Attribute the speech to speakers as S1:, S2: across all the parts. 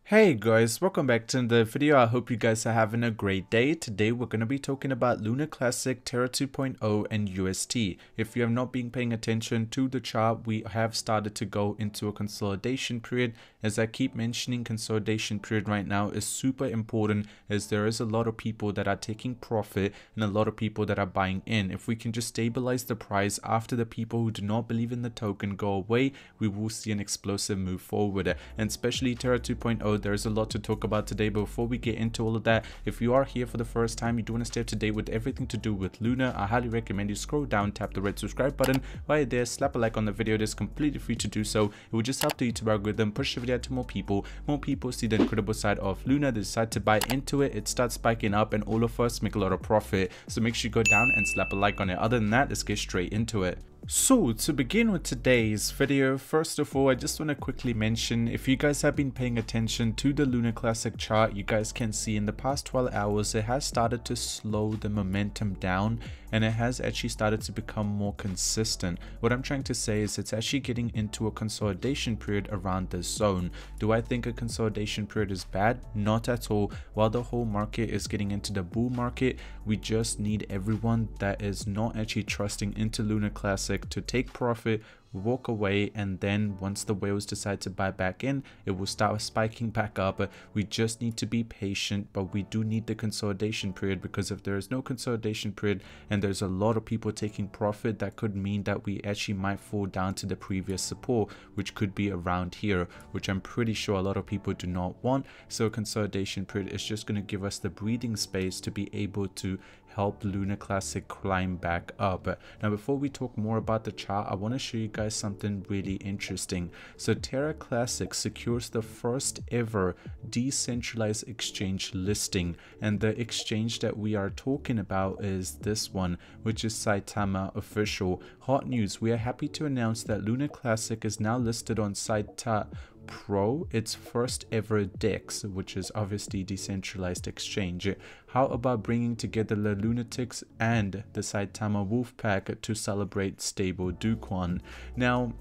S1: Hey guys, welcome back to the video. I hope you guys are having a great day. Today we're going to be talking about Luna Classic, Terra 2.0 and UST. If you have not been paying attention to the chart, we have started to go into a consolidation period. As I keep mentioning, consolidation period right now is super important as there is a lot of people that are taking profit and a lot of people that are buying in. If we can just stabilize the price after the people who do not believe in the token go away, we will see an explosive move forward. And especially Terra 2.0, there's a lot to talk about today. But before we get into all of that, if you are here for the first time, you do want to stay up to date with everything to do with Luna, I highly recommend you scroll down, tap the red subscribe button while you're there, slap a like on the video. It is completely free to do so. It will just help the YouTube algorithm push the video to more people see the incredible side of Luna. They decide to buy into it, it starts spiking up, and all of us make a lot of profit. So make sure you go down and slap a like on it. Other than that, let's get straight into it. So to begin with today's video, first of all, I just want to quickly mention, if you guys have been paying attention to the Luna Classic chart, you guys can see in the past 12 hours it has started to slow the momentum down and it has actually started to become more consistent. What I'm trying to say is it's actually getting into a consolidation period around this zone. Do I think a consolidation period is bad? Not at all. While the whole market is getting into the bull market, we just need everyone that is not actually trusting into Luna Classic to take profit, walk away, and then once the whales decide to buy back in, it will start spiking back up. We just need to be patient, but we do need the consolidation period, because if there is no consolidation period and there's a lot of people taking profit, that could mean that we actually might fall down to the previous support, which could be around here, which I'm pretty sure a lot of people do not want. So a consolidation period is just going to give us the breathing space to be able to help Luna Classic climb back up. Now before we talk more about the chart, I want to show you guys something really interesting. So Terra Classic secures the first ever decentralized exchange listing, and the exchange that we are talking about is this one, which is Saitama Official. Hot news, we are happy to announce that Luna Classic is now listed on Saitama Pro, its first ever DEX, which is obviously decentralized exchange. How about bringing together the Lunatics and the Saitama Wolfpack to celebrate stable Kwon? Now,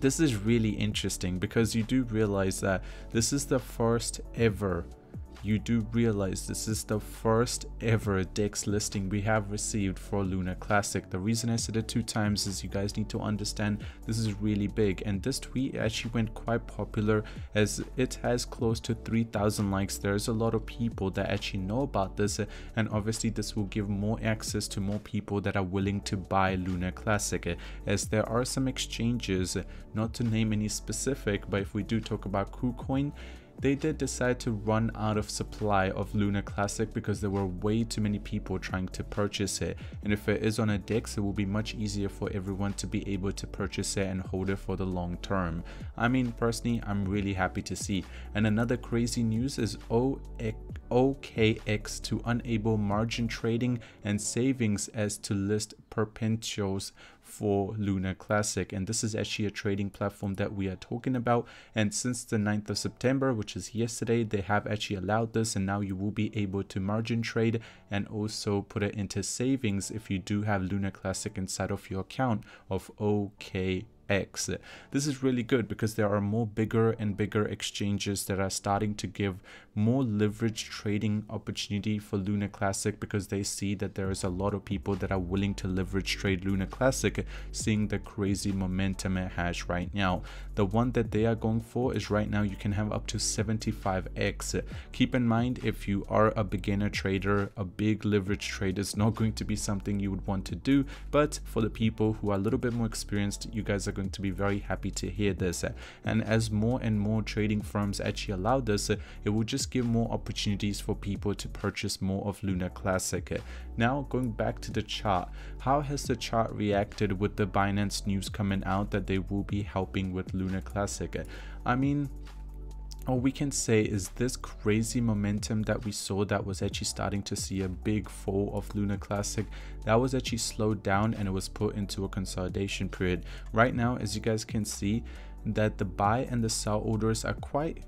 S1: this is really interesting because you do realize that this is the first ever DEX listing we have received for Luna Classic. The reason I said it 2 times is you guys need to understand this is really big, and this tweet actually went quite popular as it has close to 3,000 likes. There's a lot of people that actually know about this, and obviously this will give more access to more people that are willing to buy Luna Classic, as there are some exchanges, not to name any specific, but if we do talk about KuCoin, they did decide to run out of supply of Luna Classic because there were way too many people trying to purchase it. And if it is on a DEX, it will be much easier for everyone to be able to purchase it and hold it for the long term. I mean, personally, I'm really happy to see. And another crazy news is OKX to enable margin trading and savings as to list perpetuals for Luna Classic, and this is actually a trading platform that we are talking about. And since the 9th of September, which is yesterday, they have actually allowed this, and now you will be able to margin trade and also put it into savings if you do have Luna Classic inside of your account of OKX. This is really good because there are more bigger and bigger exchanges that are starting to give more leverage trading opportunity for Luna Classic, because they see that there is a lot of people that are willing to leverage trade Luna Classic, seeing the crazy momentum it has right now. The one that they are going for is right now you can have up to 75x. Keep in mind, if you are a beginner trader, a big leverage trade is not going to be something you would want to do, but for the people who are a little bit more experienced, you guys are going to be very happy to hear this. And as more and more trading firms actually allow this, it will just give more opportunities for people to purchase more of Luna Classic. Now going back to the chart, how has the chart reacted with the Binance news coming out that they will be helping with Luna Classic? I mean, all we can say is this crazy momentum that we saw that was actually starting to see a big fall of Luna Classic, that was actually slowed down and it was put into a consolidation period. Right now, as you guys can see, that the buy and the sell orders are quite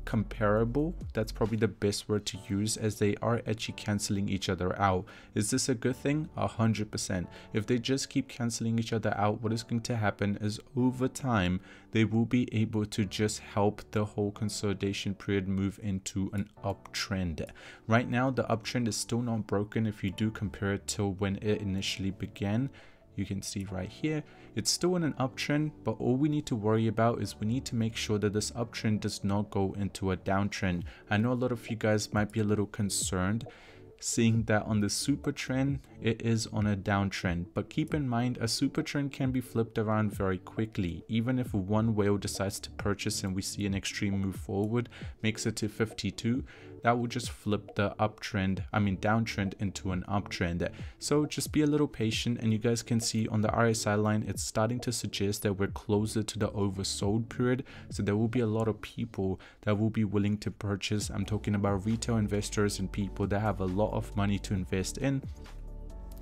S1: comparable. That's probably the best word to use, as they are actually canceling each other out. Is this a good thing? 100%. If they just keep canceling each other out, what is going to happen is over time they will be able to just help the whole consolidation period move into an uptrend. Right now the uptrend is still not broken. If you do compare it to when it initially began, you can see right here, it's still in an uptrend, but all we need to worry about is we need to make sure that this uptrend does not go into a downtrend. I know a lot of you guys might be a little concerned seeing that on the super trend it is on a downtrend, but keep in mind a super trend can be flipped around very quickly. Even if one whale decides to purchase and we see an extreme move forward, makes it to 52, that will just flip the downtrend into an uptrend. So just be a little patient, and you guys can see on the RSI line it's starting to suggest that we're closer to the oversold period, so there will be a lot of people that will be willing to purchase. I'm talking about retail investors and people that have a lot of money to invest in.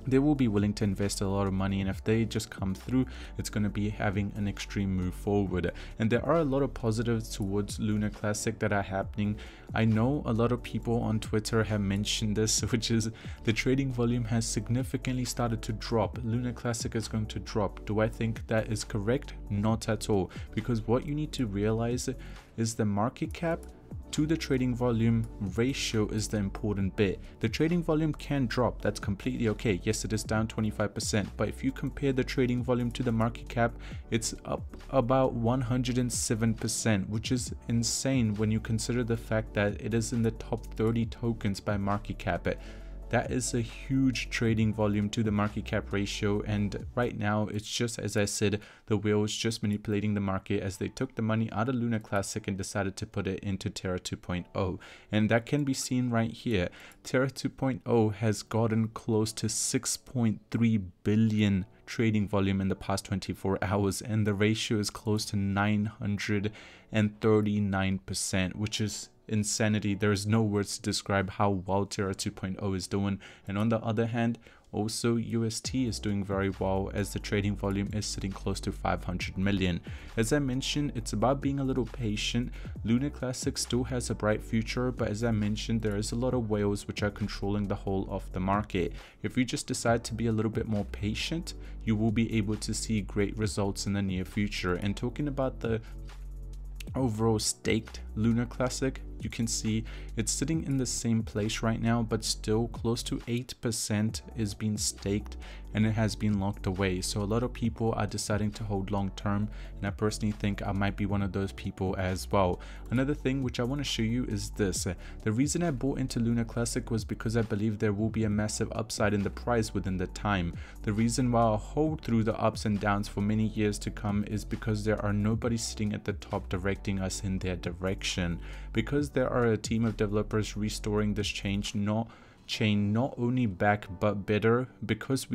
S1: They will be willing to invest a lot of money, and if they just come through, it's going to be having an extreme move forward. And there are a lot of positives towards Lunar Classic that are happening. I know a lot of people on Twitter have mentioned this, which is the trading volume has significantly started to drop. Lunar Classic is going to drop. Do I think that is correct? Not at all, because what you need to realize is the market cap to the trading volume ratio is the important bit. The trading volume can drop, that's completely okay. Yes, it is down 25%, but if you compare the trading volume to the market cap, it's up about 107%, which is insane when you consider the fact that it is in the top 30 tokens by market cap. That is a huge trading volume to the market cap ratio, and right now it's just, as I said, the whale is just manipulating the market as they took the money out of Lunar Classic and decided to put it into Terra 2.0, and that can be seen right here. Terra 2.0 has gotten close to 6.3 billion trading volume in the past 24 hours, and the ratio is close to 939%, which is insanity. There is no words to describe how well Terra 2.0 is doing. And on the other hand, also UST is doing very well, as the trading volume is sitting close to 500 million. As I mentioned, it's about being a little patient. Lunar Classic still has a bright future, but as I mentioned, there is a lot of whales which are controlling the whole of the market. If you just decide to be a little bit more patient, you will be able to see great results in the near future. And talking about the overall staked Lunar Classic, you can see it's sitting in the same place right now, but still close to 8% is being staked and it has been locked away. So a lot of people are deciding to hold long term, and I personally think I might be one of those people as well. Another thing which I want to show you is this. The reason I bought into Lunar Classic was because I believe there will be a massive upside in the price within the time. The reason why I'll hold through the ups and downs for many years to come is because there are nobody sitting at the top directing us in their direction. Because there are a team of developers restoring this chain not only back but better, because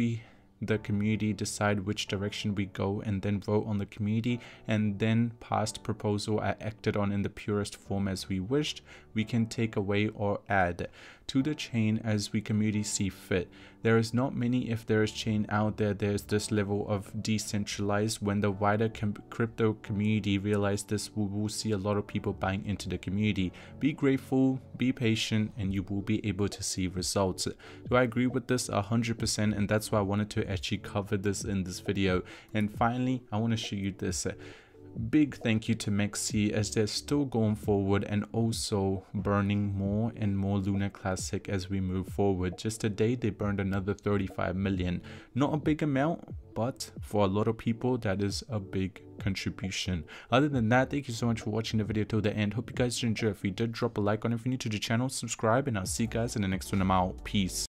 S1: the community decide which direction we go and then vote on the community, and then past proposal are acted on in the purest form as we wished, we can take away or add to the chain as we community see fit. There is not many, if there is chain out there, there's this level of decentralized. When the wider crypto community realize this, we will see a lot of people buying into the community. Be grateful, be patient, and you will be able to see results. Do I agree with this? 100%, and that's why I wanted to actually cover this in this video. And finally, I want to show you this. Big thank you to Maxi, as they're still going forward and also burning more and more Lunar Classic as we move forward. Just today they burned another 35 million. Not a big amount, but for a lot of people that is a big contribution. Other than that, thank you so much for watching the video till the end. Hope you guys did enjoy. If you did, drop a like on it. If you're new to the channel, subscribe, and I'll see you guys in the next one. I'm out. Peace.